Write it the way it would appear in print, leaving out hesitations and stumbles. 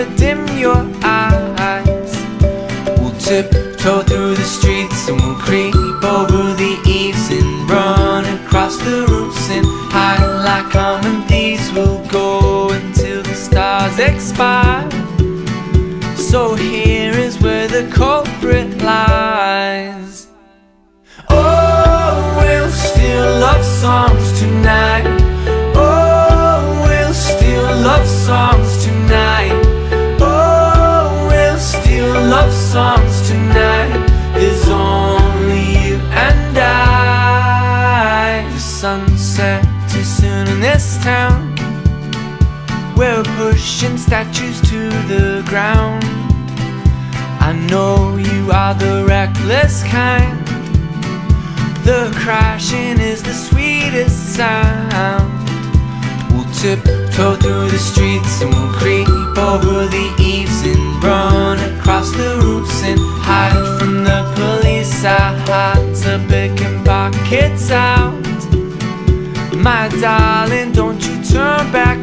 never dim your eyes. We'll tiptoe through the streets and we'll creep over the eaves and run across the roofs and hide like common thieves. We'll go until the stars expire. So here is where the culprit lies. Oh, we'll steal love songs tonight. Oh, we'll steal love songs tonight. Oh, we'll steal love songs tonight. There's only you and I. The sunset too soon in this town. We're pushing statues to the ground. I know you are the reckless kind. The crashing is the sweetest sound. We'll tiptoe through the streets and we'll creep over the eaves and run across the roofs and hide from the police. Our hearts are picking pockets out. My darling, don't you turn back